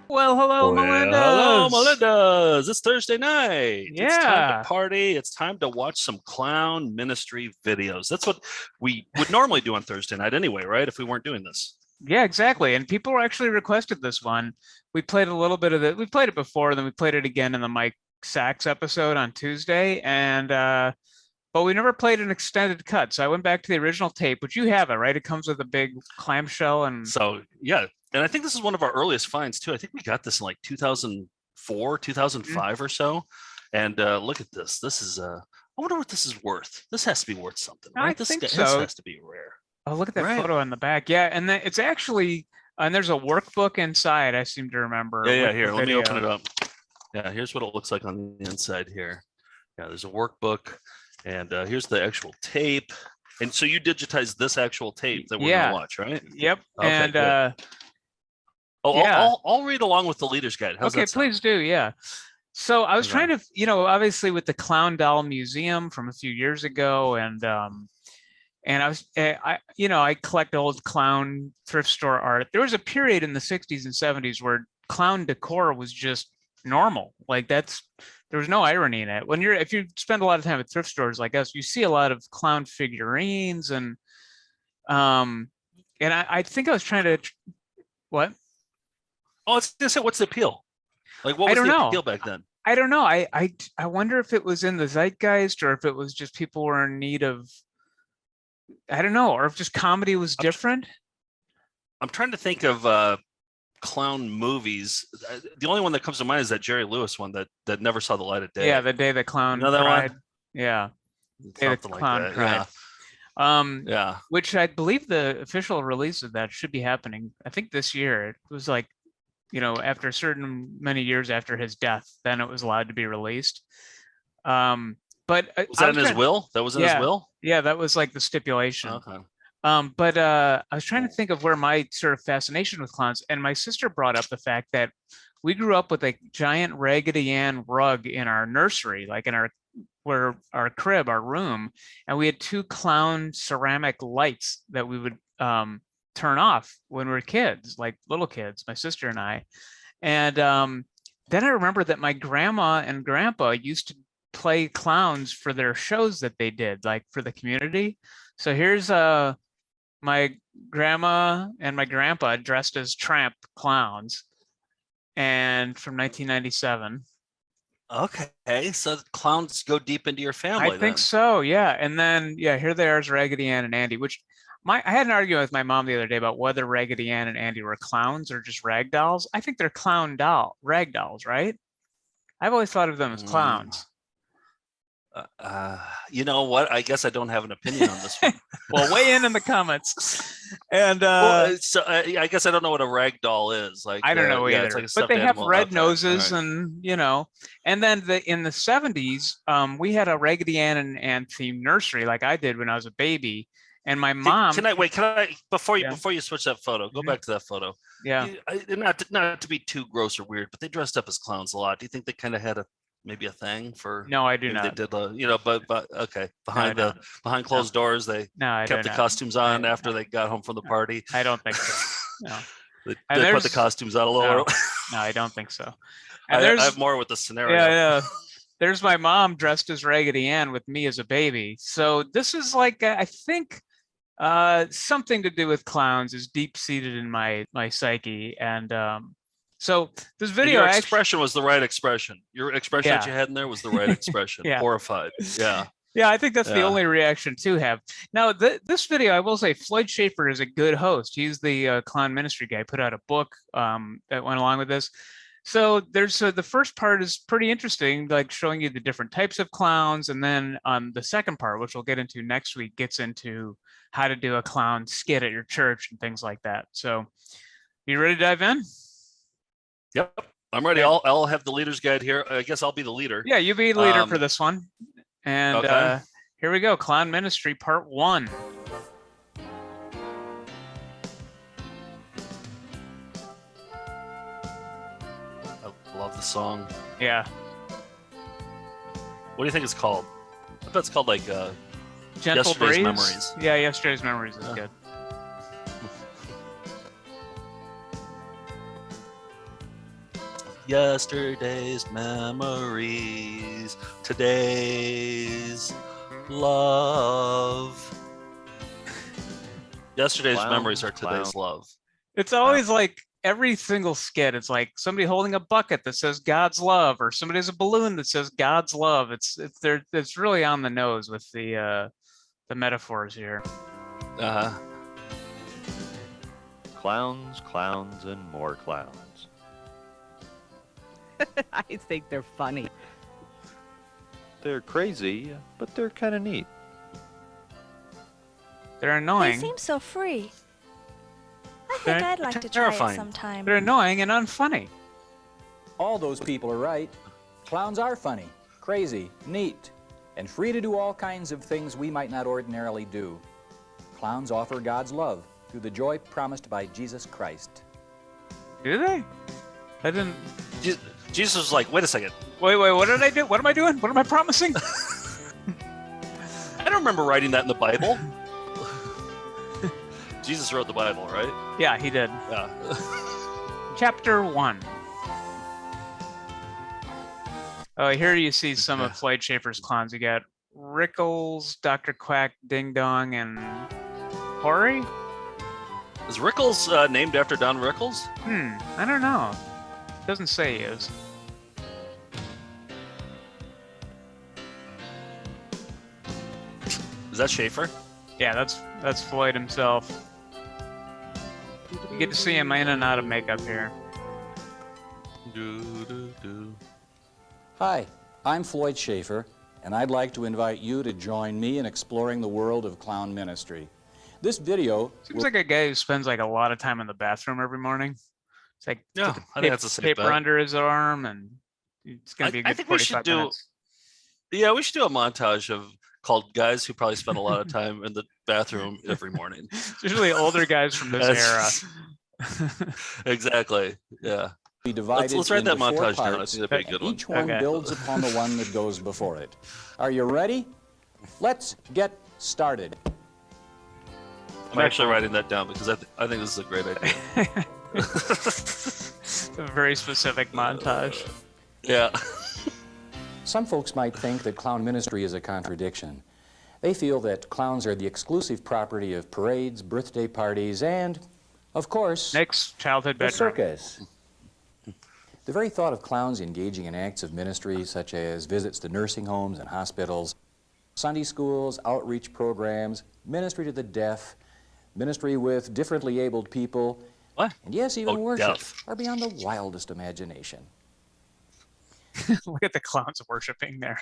Well, hello, Hello, Melinda's. Melinda's. It's Thursday night. It's time to Yeah, party. It's time to watch some clown ministry videos. That's what we would normally do on Thursday night anyway, right? If we weren't doing this. yeah, exactly. And people actually requested this one. We played a little bit of it. We played it before, then we played it again in the Mike Sachs episode on Tuesday, and but we never played an extended cut. So I went back to the original tape, which you have it, right? It comes with a big clamshell and So, yeah. And I think this is one of our earliest finds, too. I think we got this in like 2004, Mhm. 2005 or so. And look at this. I wonder what this is worth. This has to be worth something, I right? think This so. has to be rare, Oh, look at that right? photo on the back. Yeah, and then it's actually and there's a workbook inside, I seem to remember, Yeah, with yeah. the Here, let me open video. it up. Yeah, here's what it looks like on the inside here. Yeah, there's a workbook, and here's the actual tape. And so you digitized this actual tape that we're going to Yeah. watch, right? Yep. Okay, And good. Oh, yeah. I'll read along with the leader's guide. How's Okay, that sound? please do. Yeah. So I was trying Okay. to, obviously with the Clown Doll Museum from a few years ago, and I was, I collect old clown thrift store art. There was a period in the 60s and 70s where clown decor was just normal. Like there was no irony in it. If you spend a lot of time at thrift stores like us, you see a lot of clown figurines um, and I think I was trying to, what? Oh, I was going to say, what's the appeal? Like, what I was don't the know. appeal back then? I don't know. I wonder if it was in the zeitgeist or if it was just people were in need of, I don't know, or if just comedy was I'm, different. I'm trying to think of clown movies. The only one that comes to mind is that Jerry Lewis one that never saw the light of Yeah, day. the day the You clown know that cried. one? Yeah, day the Something like clown that. cried. Yeah. Um, Yeah. which I believe the official release of that should be happening, I think this year. It was like, after a certain many years after his death, then it was allowed to be released. Um, but Was I that was in his trying, will? That was in his yeah, will? yeah, that was like the stipulation. Okay. But I was trying to think of where my sort of fascination with clowns, and my sister brought up the fact that we grew up with a giant Raggedy Ann rug in our nursery, like in our crib, our room, and we had two clown ceramic lights that we would turn off when we were kids, like little kids, my sister and I. And then I remember that my grandma and grandpa used to play clowns for their shows that they did, like for the community. So here's my grandma and my grandpa dressed as tramp clowns and from 1997. Okay. So clowns go deep into your I family think then. so, yeah. And then yeah, here they are as Raggedy Ann and Andy, which I had an argument with my mom the other day about whether Raggedy Ann and Andy were clowns or just rag dolls. I think they're rag dolls, right? I've always thought of them as Mm, clowns. you know what? I guess I don't have an opinion on this one. Well, weigh in the comments. And Well, I guess I don't know what a rag doll is. Like, I don't know yeah, it's like either, a but stuffed they have animal. red Okay, all noses right. and then in the 70s, we had a Raggedy Ann and Ann themed nursery like I did when I was a baby. And my Can mom, I wait? Can I yeah, before you switch that photo? Go mhm, back to that photo. yeah. Not to be too gross or weird, but they dressed up as clowns a lot. Do you think they kind of had a maybe a thing for No, I do maybe they not. did but okay, No, I don't. behind No, closed doors they no, I do kept the not. costumes I, on after they got home from the I, party. I don't think so. No. And They put the there's costumes on a little no, early. no, I don't think so. And I have there's more with the yeah, scenario. yeah. There's my mom dressed as Raggedy Ann with me as a baby. So this is like I think something to do with clowns is deep seated in my psyche. And so this And video your actually, expression was the right expression. Your expression that yeah, you had in there was the right expression. yeah, Horrified. Yeah. yeah. I think that's the Yeah. only reaction to have. Now, this video, I will say, Floyd Schaefer is a good host. He's the clown ministry guy. Put out a book that went along with this. So there's the first part is pretty interesting, like showing you the different types of clowns, and then the second part, which we'll get into next week, gets into how to do a clown skit at your church and things like that. So, you ready to dive in? Yep. I'm ready. Yeah. I'll have the leader's guide here. I guess I'll be the leader. Yeah, you be leader for this one. And Okay. here we go. Clown Ministry Part 1. I love the song. Yeah. What do you think it's called? I bet it's called like Gentle Yesterday's Breeze. Memories. Yeah, Yesterday's Memories is Yeah. good. Yesterday's memories, today's love. Yesterday's Clown, memories are today's clown. love. It's always like every single skit. It's like somebody holding a bucket that says God's love, or somebody has a balloon that says God's love. It's really on the nose with the metaphors here. Uh-huh. Clowns, clowns, and more clowns. I think they're funny. They're crazy, but they're kind of neat. They're They annoying. seem so free. I They're think I'd like to try it terrifying. sometime. They're annoying and unfunny. All those people are right. Clowns are funny, crazy, neat, and free to do all kinds of things we might not ordinarily do. Clowns offer God's love through the joy promised by Jesus Christ. Do they? I didn't. Jesus was like, wait a second. Wait, what did I do? What am I doing? What am I promising? I don't remember writing that in the Bible. Jesus wrote the Bible, right? Yeah, he did. Yeah. Chapter 1. Oh, here you see some of Floyd Schaefer's clowns. You got Rickles, Dr. Quack, Ding Dong, and Hoary? Is Rickles named after Don Rickles? I don't know. Doesn't say he is. Is that Schaefer? Yeah, that's Floyd himself. You get to see him in and out of makeup here. Hi, I'm Floyd Schaefer, and I'd like to invite you to join me in exploring the world of clown ministry. This video Seems like a guy who spends like a lot of time in the bathroom every morning. It's like Yeah, put the I think that's a safe paper bet. under his arm, and it's gonna be a I good think we should 45 do- minutes. Yeah, we should do a montage of called guys who probably spend a lot of time in the bathroom every morning. It's usually older guys from this era. Exactly. Yeah. be divided Let's write that into 4 montage down. I parts, think that'd be a good one. each one Okay. builds upon the one that goes before it. Are you ready? Let's get started. I'm actually writing that down because I think this is a great idea. A very specific montage. Yeah. Some folks might think that clown ministry is a contradiction. They feel that clowns are the exclusive property of parades, birthday parties, and, of course, Next, childhood the bedroom. circus. The very thought of clowns engaging in acts of ministry, such as visits to nursing homes and hospitals, Sunday schools, outreach programs, ministry to the deaf, ministry with differently abled people, What? and yes, even Oh, worship, deaf. are beyond the wildest imagination. Look at the clowns worshiping there.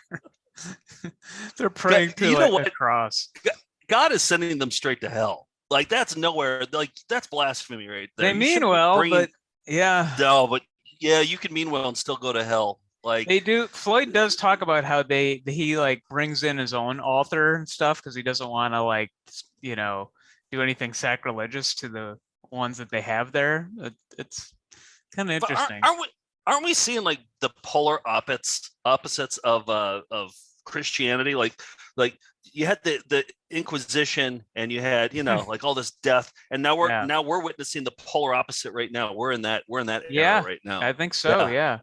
They're praying you to know like, a what? cross. God is sending them straight to hell. Like that's nowhere. Like that's blasphemy right there. They You mean shouldn't be well, bringing- but yeah. no, but yeah, you can mean well and still go to hell. Like They do. Floyd does talk about how he like brings in his own author and stuff because he doesn't want to like do anything sacrilegious to the ones that they have there. It's kind of but interesting. aren't we seeing like the polar opposites of Christianity? Like you had the Inquisition and you had like all this death, and now we're witnessing the polar opposite right now. We're in that Yeah, era right now. I think so. Yeah. Yeah.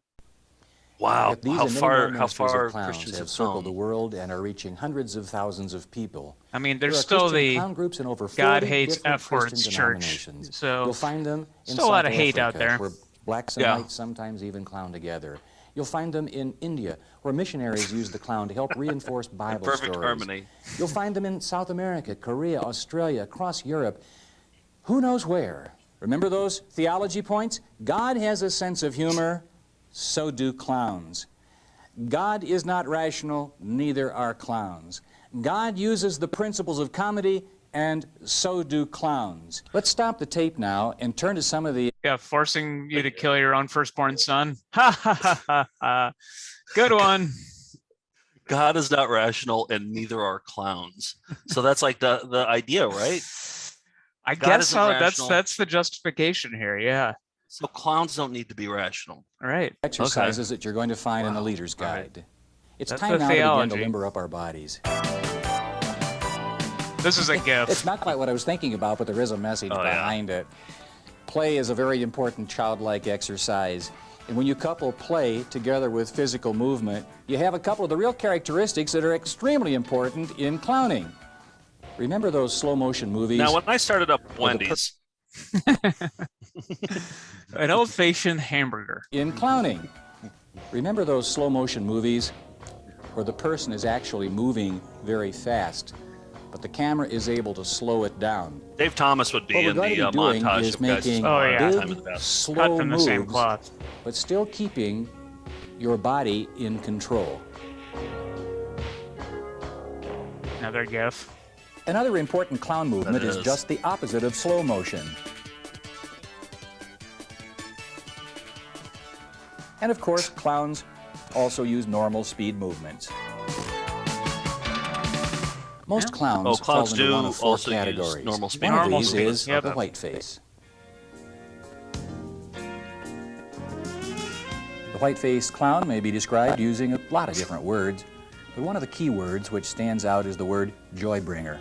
Wow, Yet these how and many far more ministries of clowns Christians have have circled the come. world and are reaching hundreds of thousands of people. I mean, There there's are still Christian the clown groups in over 40 God hates different F words Christian church. denominations. So You'll find them in still a lot South of hate out Africa, there. where blacks and Yeah. whites sometimes even clown together. You'll find them in India, where missionaries use the clown to help reinforce Bible Perfect stories. harmony. You'll find them in South America, Korea, Australia, across Europe. Who knows where? Remember those theology points? God has a sense of humor, so do clowns. God is not rational, neither are clowns. God uses the principles of comedy, and so do clowns. Let's stop the tape now and turn to some of the... Yeah, forcing you to kill your own firstborn son. Ha ha ha ha ha. Good one. God is not rational, and neither are clowns. So that's like the idea, right? I God guess isn't so. rational. That's the justification here. Yeah. So clowns don't need to be rational. All right. exercises that you're going to find in the Wow. Leader's All right. Guide. It's That's time the now to begin to theology. limber up our bodies. This is a It's gift. not quite what I was thinking about, but there is a message Oh, yeah. behind it. Play is a very important childlike exercise. And when you couple play together with physical movement, you have a couple of the real characteristics that are extremely important in clowning. Remember those slow motion movies? Now, when I started up Wendy's, An old-fashioned hamburger. In clowning. Remember those slow motion movies where the person is actually moving very fast, but the camera is able to slow it down. Dave Thomas would be What we're in going the to be doing montage is of guys making Oh, yeah. time in big, the bathroom. slow Cut from the same moves, cloth. but still keeping your body in control. Another gif. Another important clown movement That is is. just the opposite of slow motion. And of course, clowns also use normal speed movements. Most clowns, Oh, clowns fall into one do of four also use categories. normal speed One of Normal these speed. is Yep. the white face. The white-faced clown may be described using a lot of different words, but one of the key words which stands out is the word joy-bringer.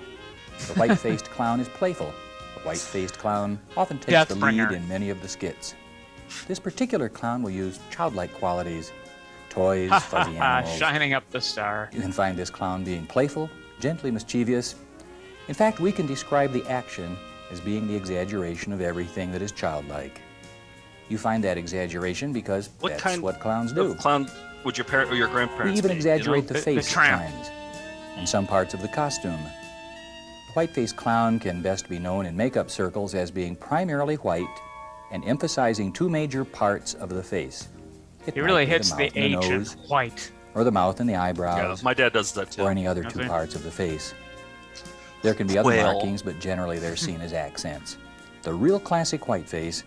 The white-faced clown is playful. The white-faced clown often takes the lead Death-bringer. in many of the skits. This particular clown will use childlike qualities, toys, Ha fuzzy ha ha. animals. Shining up the star. You can find this clown being playful, gently mischievous. In fact, we can describe the action as being the exaggeration of everything that is childlike. You find that exaggeration because What that's kind what clowns do. Of clown would your parent or your We grandparents even be, exaggerate you know? the face at tramp. times, and some parts of the costume. The white-faced clown can best be known in makeup circles as being primarily white and emphasizing two major parts of the face. It He might really be hits the mouth and H in nose, white. or the mouth and the Yeah, eyebrows, my dad does that too. or any other two Okay. parts of the face. There can be other Whale. markings, but generally they're seen as accents. The real classic white face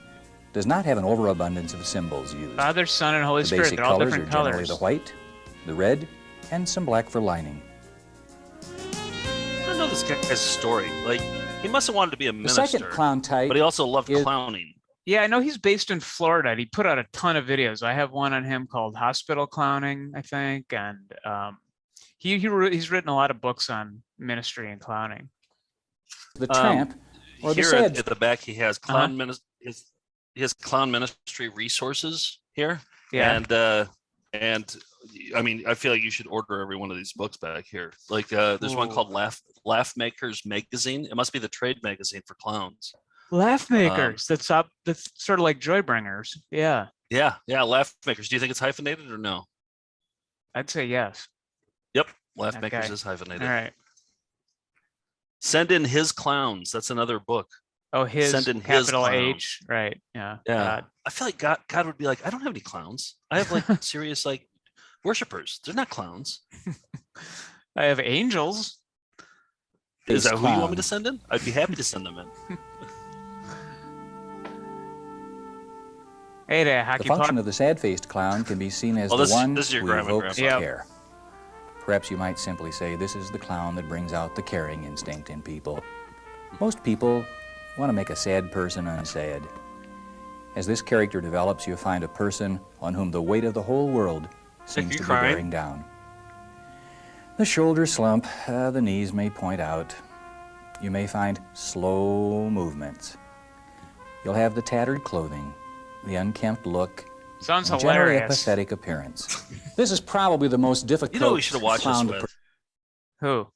does not have an overabundance of symbols used. Father, Son, and Holy The Spirit. basic They're all colors are different generally colors. the white, the red, and some black for lining. I don't know this guy's story. Like, he must have wanted to be a The minister, second clown type but he also loved is- clowning. Yeah, I know he's based in Florida. And he put out a ton of videos. I have one on him called Hospital Clowning, I think, and he's written a lot of books on ministry and clowning. the tramp, or the Here sad. at the back, he has clown he has clown ministry resources here, Yeah, and I mean, I feel like you should order every one of these books back here. Like, there's one Ooh. called Laugh Makers Magazine. It must be the trade magazine for clowns. Laugh Makers. That's sort of like Joybringers. Yeah, Yeah, Laugh Makers. Do you think it's hyphenated or no? I'd say yes. Yep, Laugh Makers Okay. is hyphenated. All right. Send in his clowns. That's another book. Oh, his Send in his capital clown. H. Right. Yeah. Yeah. God. I feel like God would be like, I don't have any clowns. I have like serious like worshipers. They're not clowns. I have angels. Is Face that who you want me clown. to send in? I'd be happy to send them in. Hey there, The hockey function puck. of the sad-faced clown can be seen as Oh, the this- one this is your who grandma, evokes grandpa. Yep. care. Perhaps you might simply say this is the clown that brings out the caring instinct in people. Most people want to make a sad person unsad. As this character develops, you find a person on whom the weight of the whole world seems you to be crying? bearing down. The shoulders slump, the knees may point out. You may find slow movements. You'll have the tattered clothing, the unkempt look, Sounds and generally a hilarious. pathetic appearance. This is probably the most difficult You know who we should have watched this clown to with? Who?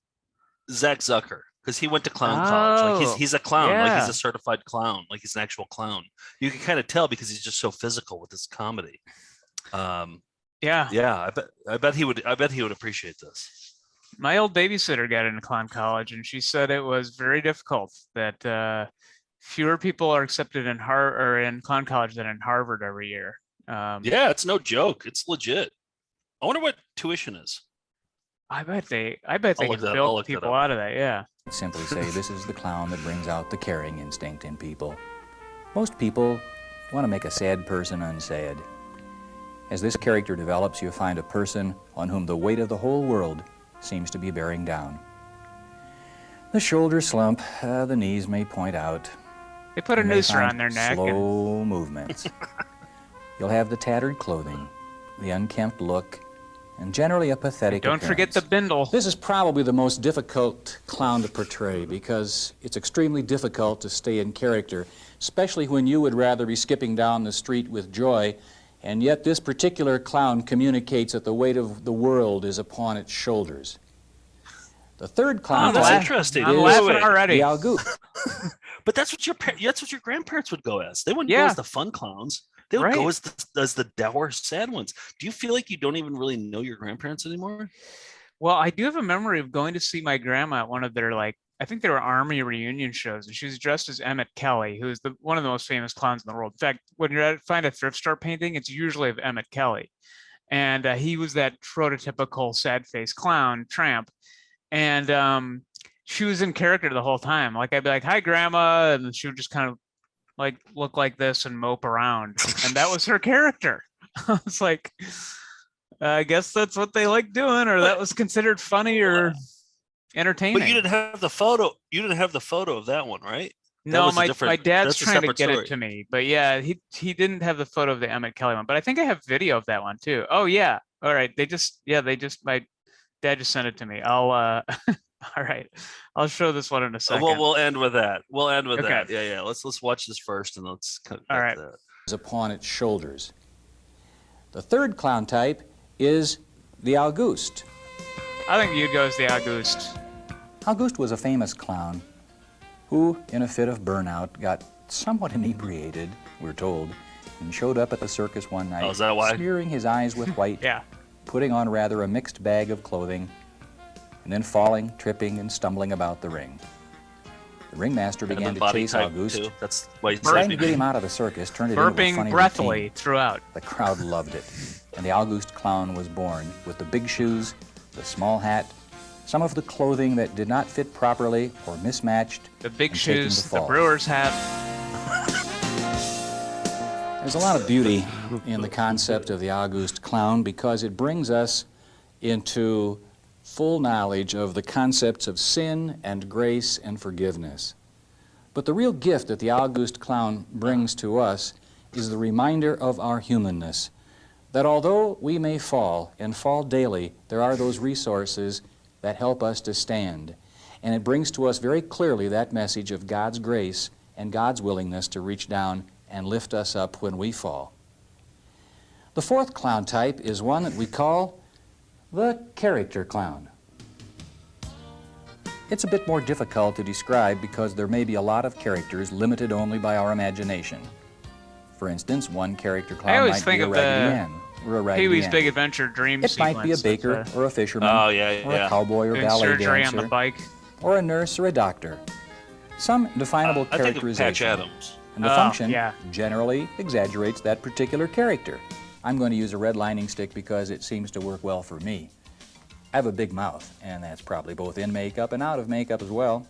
Zach Zucker. Because he went to clown college. Like Oh, he's a clown. Like he's yeah. a certified clown. Like he's an actual clown. You can kind of tell because he's just so physical with his comedy. Yeah. Yeah, I bet he would appreciate this. My old babysitter got into clown college, and she said it was very difficult. That fewer people are accepted in in clown college than in Harvard every year. Yeah, it's no joke. It's legit. I wonder what tuition is. I bet they I'll can look that build up. people out of that. Yeah. simply say this is the clown that brings out the caring instinct in people. Most people want to make a sad person unsad. As this character develops, you find a person on whom the weight of the whole world seems to be bearing down. The shoulders slump, the knees may point out. They put a You may noose find around their neck. And slow movements. You'll have the tattered clothing, the unkempt look, and generally a pathetic don't forget the appearance. bindle. This is probably the most difficult clown to portray because it's extremely difficult to stay in character, especially when you would rather be skipping down the street with joy, and yet this particular clown communicates that the weight of the world is upon its shoulders. The third clown that's type interesting. I'm is laughing Wait. already. the Algoot. But that's what your grandparents would go as. They wouldn't go Yeah. as the fun clowns. They would go Right. as the dour, sad ones. Do you feel like you don't even really know your grandparents anymore? Well, I do have a memory of going to see my grandma at one of their, like, I think they were Army reunion shows, and she was dressed as Emmett Kelly, who is one of the most famous clowns in the world. In fact, when you find a thrift store painting, it's usually of Emmett Kelly, and he was that prototypical sad-faced clown tramp, and she was in character the whole time. Like, I'd be like, "Hi, Grandma," and she would just kind of like look like this and mope around, and that was her character. I was like, I guess that's what they like doing, or that was considered funny or entertaining. But you didn't have the photo. You didn't have the photo of that one, right? That No, was a my different- dad's that's a trying to separate get story. it to me, but yeah, he didn't have the photo of the Emmett Kelly one, but I think I have video of that one too. Oh yeah, all right. My dad just sent it to me. I'll all right, I'll show this one in a second. Well, we'll end with that. We'll end with Okay. that. Yeah. Let's watch this first, and let's cut All right. that. Is upon its shoulders. The third clown type is the August. I think you'd go as the August. August was a famous clown who, in a fit of burnout, got somewhat inebriated, we're told, and showed up at the circus one night, Oh, is that why? smearing his eyes with white, Yeah. putting on rather a mixed bag of clothing, and then falling, tripping, and stumbling about the ring. The ringmaster And began the to body chase type August, too. That's why he's trying to sleeping. get him out of the circus, turned it into a Burping funny breathily routine. throughout. The crowd loved it, and the August clown was born with the big shoes, the small hat, some of the clothing that did not fit properly or mismatched, The big and taking shoes, the the fall. brewer's hat. There's a lot of beauty in the concept of the August clown because it brings us into full knowledge of the concepts of sin and grace and forgiveness. But the real gift that the August clown brings to us is the reminder of our humanness, that although we may fall and fall daily, there are those resources that help us to stand. And it brings to us very clearly that message of God's grace and God's willingness to reach down and lift us up when we fall. The fourth clown type is one that we call the character clown. It's a bit more difficult to describe because there may be a lot of characters limited only by our imagination. For instance, one character clown always might think be a of Raggedy the Ann or a Raggedy Pee-wee's Ann. Big Adventure dream It might be a sequence baker of, or a fisherman Oh, yeah, or yeah. a cowboy or doing ballet surgery on the dancer bike. or a nurse or a doctor. Some definable I think of Patch characterization. Adams. And the Oh, function yeah. generally exaggerates that particular character. I'm going to use a red lining stick because it seems to work well for me. I have a big mouth, and that's probably both in makeup and out of makeup as well.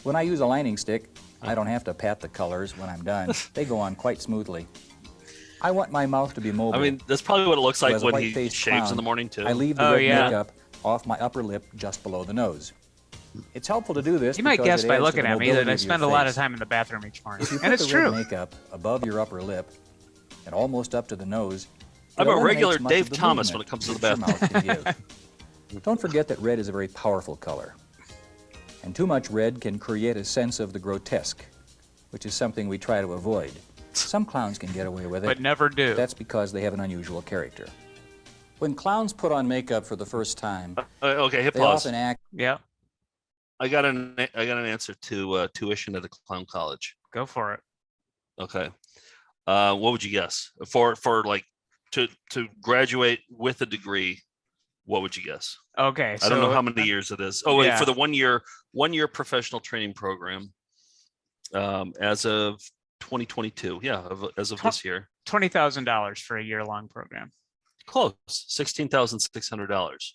When I use a lining stick, I don't have to pat the colors when I'm done. They go on quite smoothly. I want my mouth to be mobile. I mean, that's probably what it looks So like as a when he white-faced shaves clown, in the morning too. I leave the Oh, red yeah. makeup off my upper lip just below the nose. It's helpful to do this You might because guess it by adds to looking the at me mobility that I of your spend a lot of face. time in the bathroom each morning. If you put And it's the red true. makeup above your upper lip and almost up to the nose, I'm it a regular eliminates much Dave of the Thomas when movement it comes to the that your mouth can give. Don't forget that red is a very powerful color. And too much red can create a sense of the grotesque, which is something we try to avoid. Some clowns can get away with it. But never do. That's because they have an unusual character. When clowns put on makeup for the first time, Okay, hit they pause. often act Yeah, I got an answer to tuition at a clown college. go for it. Okay, what would you guess for like to graduate with a degree? What would you guess? Okay, I don't know so how many years it is. Oh wait, yeah. for the 1 year professional training program, as of 2022. Yeah, as of this year. $20,000 for a year-long program. Close, $16,600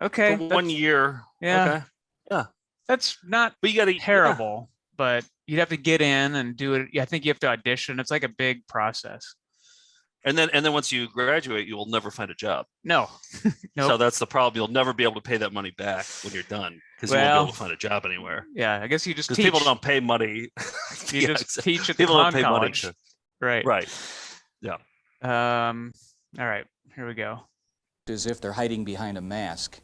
Okay, for 1 year. yeah. Okay. Yeah. That's not But you got to terrible, but you'd have to get in and do it. I think you have to audition. It's like a big process. And then once you graduate, you will never find a job. No, nope. So that's the problem. You'll never be able to pay that money back when you're done because you won't be Well, able to find a job anywhere. Yeah, I guess you just Because teach. people don't pay money. You just exactly. teach at the People don't clown pay money college. to. Right. Right. Yeah. All right, here we go. As if they're hiding behind a mask.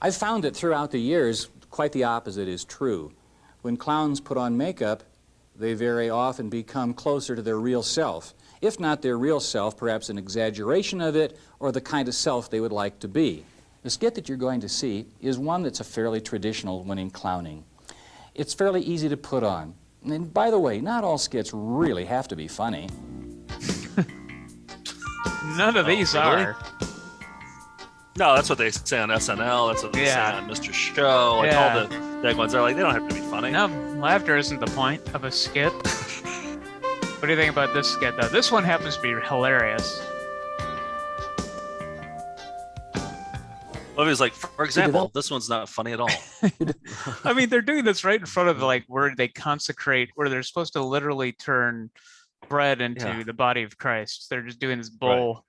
I've found that throughout the years, quite the opposite is true. When clowns put on makeup, they very often become closer to their real self. If not their real self, perhaps an exaggeration of it, or the kind of self they would like to be. The skit that you're going to see is one that's a fairly traditional one in clowning. It's fairly easy to put on. And by the way, not all skits really have to be funny. None of these really? are. No, that's what they say on SNL. That's what they say on Mr. Show. Like all the big ones are like, they don't have to be funny. No, laughter isn't the point of a skit. What do you think about this skit, though? This one happens to be hilarious. Well, it was like, for example, this one's not funny at all. I mean, they're doing this right in front of like where they consecrate, where they're supposed to literally turn bread into the body of Christ. They're just doing this bull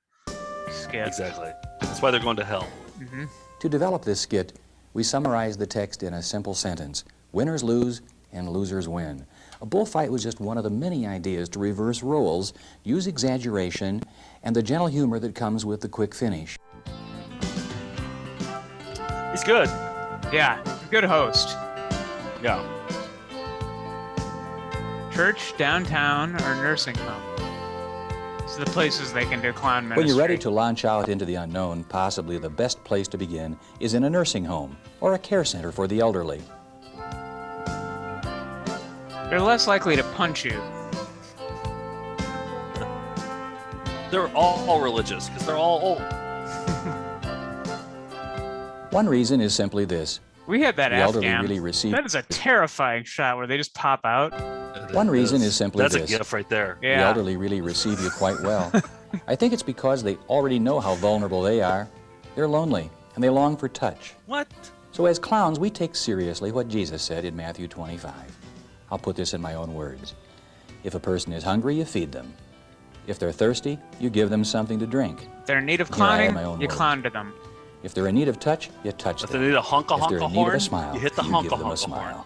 skit. Exactly. That's why they're going to hell. Mm-hmm. To develop this skit, we summarize the text in a simple sentence. Winners lose and losers win. A bullfight was just one of the many ideas to reverse roles, use exaggeration, and the gentle humor that comes with the quick finish. He's good. Yeah, good host. Yeah. Church, downtown, or nursing home. These are the places they can do clown ministry. When you're ready to launch out into the unknown, possibly the best place to begin is in a nursing home or a care center for the elderly. They're less likely to punch you. They're all religious because they're all old. One reason is simply this. We had that The elderly Afghan. really receive. That is a terrifying shot where they just pop out. One reason is simply That's this. a gift right there. The Yeah. elderly really receive you quite well. I think it's because they already know how vulnerable they are. They're lonely, and they long for touch. What? So as clowns, we take seriously what Jesus said in Matthew 25. I'll put this in my own words. If a person is hungry, you feed them. If they're thirsty, you give them something to drink. If they're in need of Here, I have clowning, my own you words. clown to them. If they're in need of touch, you touch If them. they need a honka If they're honka in need of horn, a smile, you hit the you honka give them a honka horn. smile.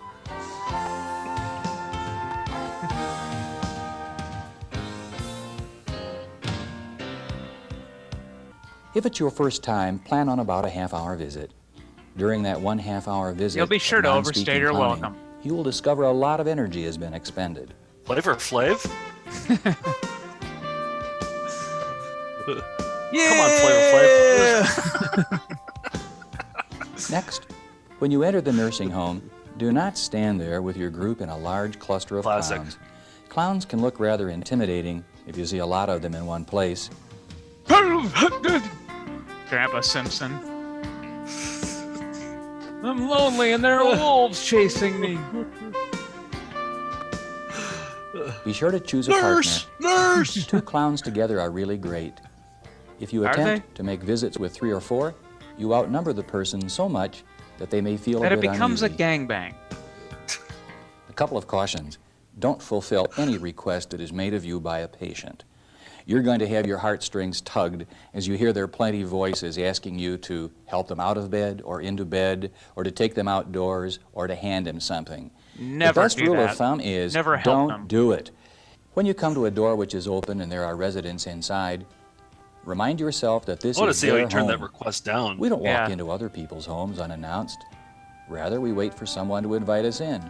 If it's your first time, plan on about a half-hour visit. During that 1 half-hour visit, You'll be sure of to non-speaking overstay your clowning, welcome. You will discover a lot of energy has been expended. Flavor Flav? Yeah! Come on, Flavor Flav. Next, when you enter the nursing home, do not stand there with your group in a large cluster of Classic. clowns. Clowns can look rather intimidating if you see a lot of them in one place. Grandpa Simpson. I'm lonely and there are wolves chasing me. Be sure to choose a partner. Nurse! Two clowns together are really great. If you Are attempt to make visits with 3 or 4, you outnumber the person so much that they may feel That a it bit becomes a uneasy. gangbang. A couple of cautions. Don't fulfill any request that is made of you by a patient. You're going to have your heartstrings tugged as you hear their plaintive voices asking you to help them out of bed or into bed, or to take them outdoors, or to hand them something. Never The best do rule that. of thumb is Never help don't them. do it. When you come to a door which is open and there are residents inside, remind yourself that this I want to is see how their you turn that home. request down. We don't walk Yeah. into other people's homes unannounced. Rather, we wait for someone to invite us in.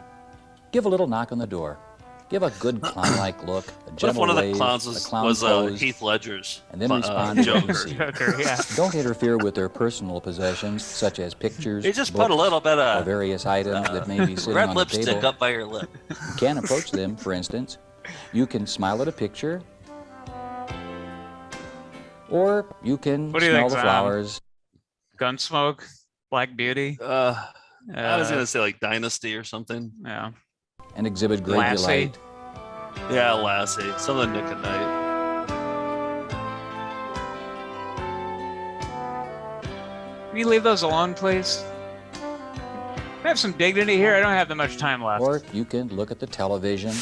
Give a little knock on the door. Give a good clown-like look, a What if gentle one of the wave, clowns a was, clown was pose, Heath Ledger's and then respond to what you Joker? see. Joker, yeah. Don't interfere with their personal possessions, such as pictures, He just books, put a little bit or of various items that may be sitting red on the lipstick table. up by your lip. You can't approach them, for instance. You can smile at a picture, or you can What do you smell think, the Sam? flowers. Gunsmoke, Black Beauty. I was gonna say like Dynasty or something. Yeah. And exhibit great Lassie. delight. Yeah, Lassie. Some of the Nick at Night. Can you leave those alone, please? I have some dignity here. I don't have that much time left. Or you can look at the television,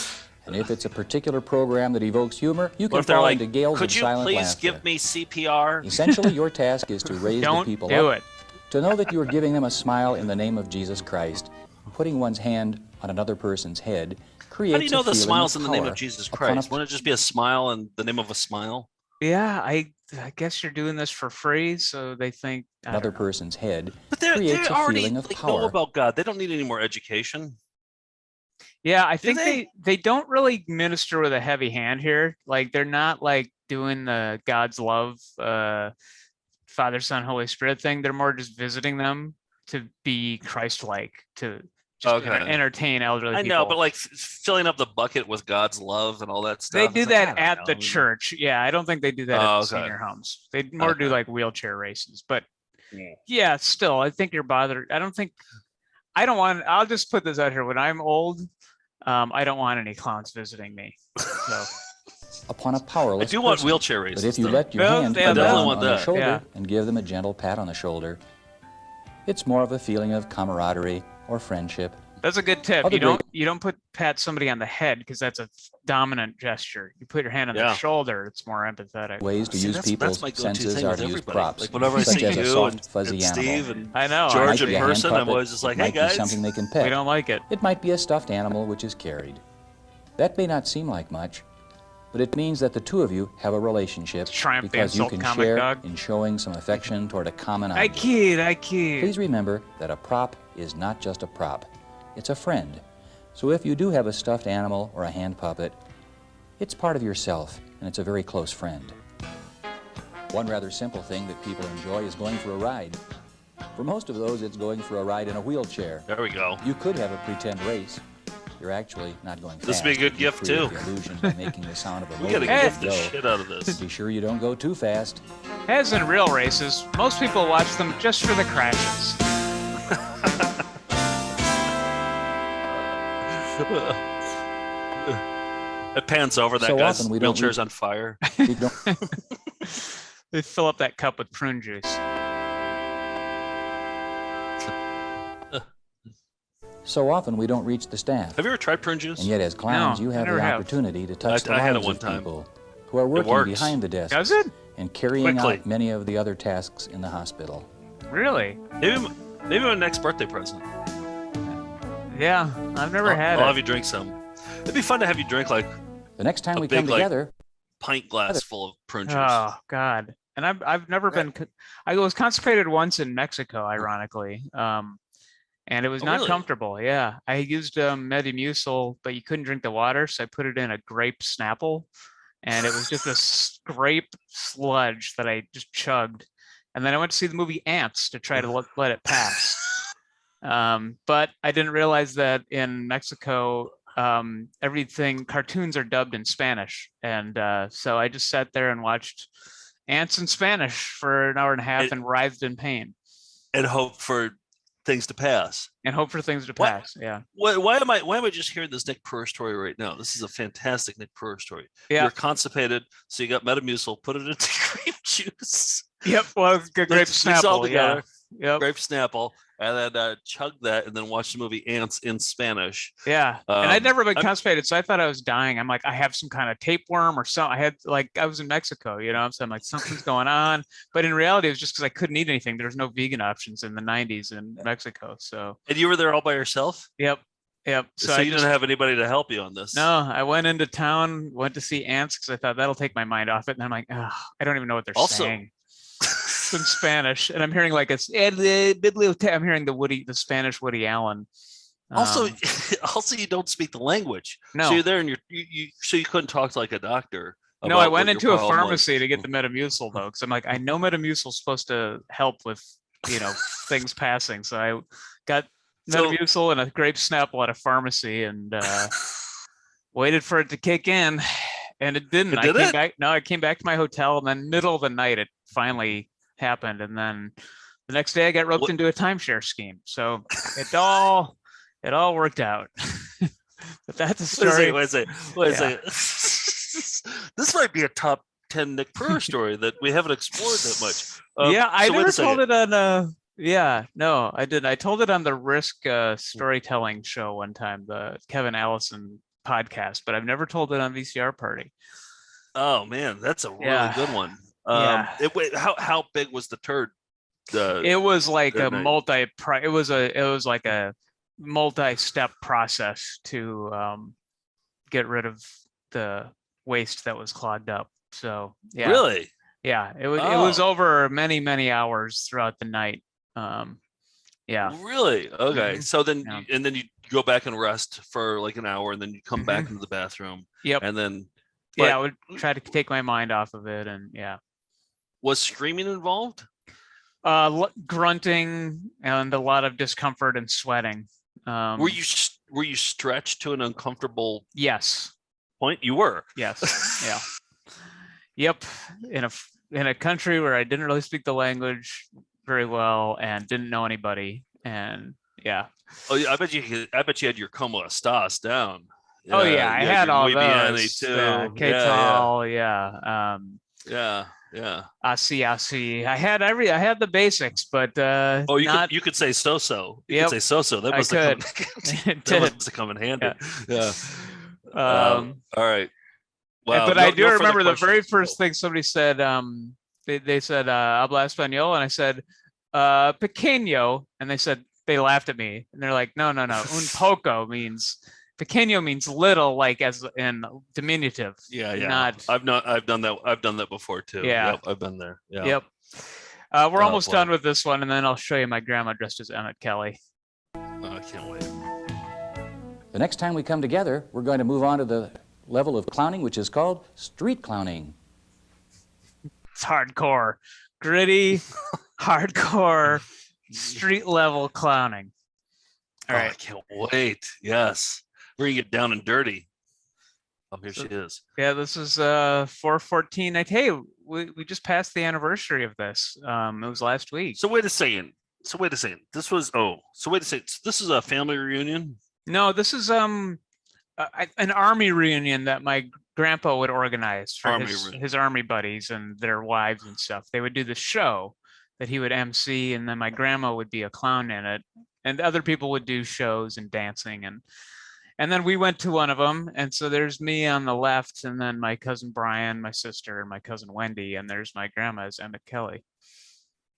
and if it's a particular program that evokes humor, you What can if they're fall like, into gales could of you silent please laughter. give me CPR? Essentially, your task is to raise the Don't people do up, it. to know that you are giving them a smile in the name of Jesus Christ. Putting one's hand on another person's head creates How do you know a the feeling smile's of in the name power of Jesus upon a Christ? Wouldn't it just be a smile in the name of a smile? Yeah, I guess you're doing this for free, so they think I don't another know. person's head But they creates a already feeling of like, know power. about God. They don't need any more education. Yeah, I Do think they? they don't really minister with a heavy hand here. Like they're not like doing the God's love, Father, Son, Holy Spirit thing. They're more just visiting them to be Christ-like, to just Okay. entertain elderly I people. know, but like filling up the bucket with God's love and all that They stuff. do it's like, I that don't at the know. church. Yeah, I don't think they do that Oh, at the okay. senior homes. They more do Okay. like wheelchair races. But Yeah. yeah, still, I think you're bothered. I don't want, I'll just put this out here. When I'm old, I don't want any clowns visiting me. So Upon a I powerless do want person. wheelchair But races. if you though. let your Well, hand yeah, come I definitely down want on their that. shoulder Yeah. and give them a gentle pat on the shoulder, it's more of a feeling of camaraderie or friendship. that's a good tip. Other You don't pat somebody on the head because that's a dominant gesture. You put your hand on their Yeah. shoulder, it's more empathetic. Ways to See, use that's people's my go-to senses thing are with to use everybody. props, Like whenever I such see as a you soft, and fuzzy animal. Steve and I know. It George might in be a hand person, I'm puppet, always just like, it hey might be guys. something they can We pet. don't like it. It might be a stuffed animal which is carried. That may not seem like much, but it means that the two of you have a relationship Triumph the because you insult can comic share dog. in showing some affection toward a common I object. kid. Please remember that a prop is not just a prop. It's a friend. So if you do have a stuffed animal or a hand puppet, it's part of yourself, and it's a very close friend. One rather simple thing that people enjoy is going for a ride. For most of those, it's going for a ride in a wheelchair. There we go. You could have a pretend race. You're actually not going fast. This would be a good You gift, create too. the illusion by making the sound of a We gotta motor gift the go. shit out of this. Be sure you don't go too fast. As in real races, most people watch them just for the crashes. It pans over. That So guy's often we don't wheelchair's read- on fire. You don't- They fill up that cup with prune juice. So often we don't reach the staff. Have you ever tried prune juice? And yet as clowns, No, you I have never the have. opportunity to touch the I had it lives one of time. people who are working works. behind the desk Does it? and carrying Quickly. out many of the other tasks in the hospital. Really? Maybe my next birthday present. Yeah, I've never had I'll it. have you drink some. It'd be fun to have you drink like The next time A we big, come like, together, pint glass full of prune juice. Oh God. And I've never been. I was constipated once in Mexico, ironically. And it was Oh, not really? comfortable. Yeah, I used Metamucil, but you couldn't drink the water, so I put it in a grape Snapple, and it was just a grape sludge that I just chugged. And then I went to see the movie Ants to try to let it pass. But I didn't realize that in Mexico, cartoons are dubbed in Spanish, and so I just sat there and watched Ants in Spanish for an hour and a half and writhed in pain And hope for things to pass. and hope for things to What? pass. Yeah. Why am I just hearing this Nick Purr story right now? This is a fantastic Nick Purr story. Yeah. You're constipated, so you got Metamucil, put it into grape juice. Yep. Well, it's good grape Mix it all Snapple. Yeah. together, Yep. grape Snapple, and then chug that, and then watch the movie Ants in Spanish. Yeah. And I'd never been I'm- constipated, so I thought I was dying. I'm like, I have some kind of tapeworm or something. I was in Mexico, so I'm like, something's going on. But in reality, it was just because I couldn't eat anything. There was no vegan options in the 90s in Mexico. So, And you were there all by yourself, yep. so, I you didn't have anybody to help you on this. No, I went into town, went to see ants because I thought that'll take my mind off it. And I'm like, oh, I don't even know what they're Also- saying. It's in Spanish, and I'm hearing like I'm hearing the Spanish Woody Allen. Also, Um, also, you don't speak the language. No. So you're there, and so you couldn't talk to like a doctor. no, I about went what into your a problem was. pharmacy to get the Metamucil though, because I'm like, I know Metamucil's supposed to help with things passing. So I got So- Metamucil and a grape Snapple at a pharmacy and waited for it to kick in, and it didn't. It did I came it? back. No, I came back to my hotel, and then middle of the night, it finally happened, and then the next day I got roped What- into a timeshare scheme. So it all worked out. But that's a story. Wait a second. This might be a top 10 Nick Purr story that we haven't explored that much. Yeah, I so wait a never second. told it on. Yeah, no, I did. I told it on the Risk storytelling show one time, the Kevin Allison podcast, but I've never told it on VCR Party. Oh man, that's a really Yeah. good one. Yeah. How big was the turd? It was like that a night? it was like a multi-step process to get rid of the waste that was clogged up. So yeah. Really? Yeah, it was Oh. over many, many hours throughout the night. Yeah. Really? Okay. Mhm. So then, Yeah. and then you go back and rest for like an hour, and then you come back Mhm. into the bathroom, Yep. and then. Yeah, But I would try to take my mind off of it, and yeah. was screaming involved? Grunting and a lot of discomfort and sweating. Were you stretched to an uncomfortable Yes. point? You were. Yes. Yeah. Yep. In a country where I didn't really speak the language very well and didn't know anybody, and yeah. Oh, yeah, I bet you had your como estas down. Oh yeah, I you had your all muy bien those. too. Yeah, Ketal, yeah. Yeah. Asi. I had the basics, but Oh, not. you could say so. You Yep, could say so. That I must have could. come. It That did. must have come in handy. Yeah. Yeah. All right. Wow. But I do no further remember the very questions. first thing somebody said. They said habla español, and I said pequeño, and they laughed at me, and they're like, no, un poco means. Pequeño means little, like as in diminutive. Yeah. Not. I've done that. I've done that before too. Yeah. Yep. I've been there. Yeah. Yep. We're Oh, almost boy. done with this one, and then I'll show you my grandma dressed as Emmett Kelly. Oh, I can't wait. The next time we come together, we're going to move on to the level of clowning, which is called street clowning. It's hardcore, gritty, hardcore, street level clowning. All right. I can't wait. Yes. We're gonna get down and dirty. Oh, here she is. Yeah, this is 4/14. Hey, we just passed the anniversary of this. It was last week. So wait a second. This was This is a family reunion. No, this is an army reunion that my grandpa would organize for his army buddies and their wives and stuff. They would do the show that he would MC, and then my grandma would be a clown in it, and other people would do shows and dancing, and then we went to one of them, and so there's me on the left, and then my cousin Brian, my sister, and my cousin Wendy, and there's my grandma as Emmett Kelly.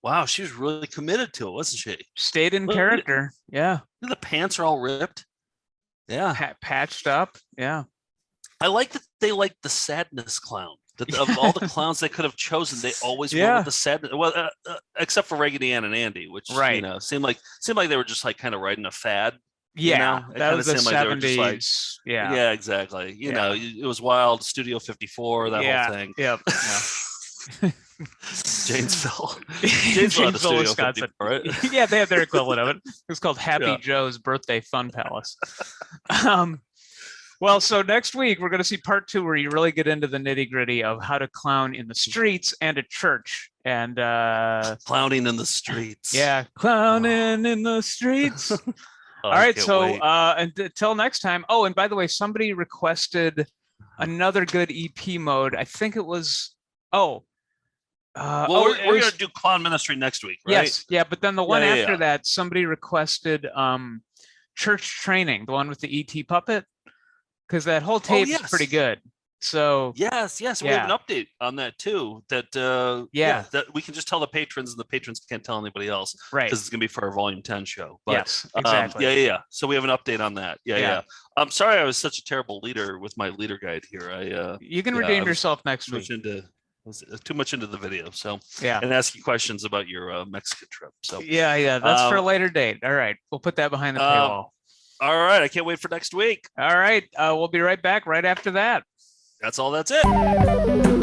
Wow, she was really committed to it, wasn't she? Stayed in character. Yeah. The pants are all ripped. Yeah. Patched up. Yeah. I like that they like the sadness clown. That of all the clowns they could have chosen, they always went with the sadness. Well, except for Raggedy Ann and Andy, which seemed like they were just like kind of riding a fad. Yeah, that was the seemed like they were just 70s. like, yeah, exactly. You know, it was wild. Studio 54, that whole thing. Yep. Janesville, Janesville, Wisconsin. 54, right? Yeah, they had their equivalent of it. It was called Happy Joe's Birthday Fun Palace. Well, so next week we're going to see part 2, where you really get into the nitty gritty of how to clown in the streets and at church, and clowning in the streets. Yeah, clowning in the streets. All right, so until next time. Oh, and by the way, somebody requested another good EP mode. I think it was. We're gonna do clown ministry next week, right? Yes, yeah, but then the one after that, somebody requested church training, the one with the ET puppet, because that whole tape is pretty good. So yes, we have an update on that too. That that we can just tell the patrons, and the patrons can't tell anybody else, right? Because it's gonna be for our Volume 10 show. But, yes, exactly. So we have an update on that. Yeah. I'm sorry I was such a terrible leader with my leader guide here. You can redeem yourself next week. Too much into the video, so and ask you questions about your Mexican trip. So that's for a later date. All right, we'll put that behind the paywall. All right, I can't wait for next week. All right, we'll be right back right after that. That's all. That's it.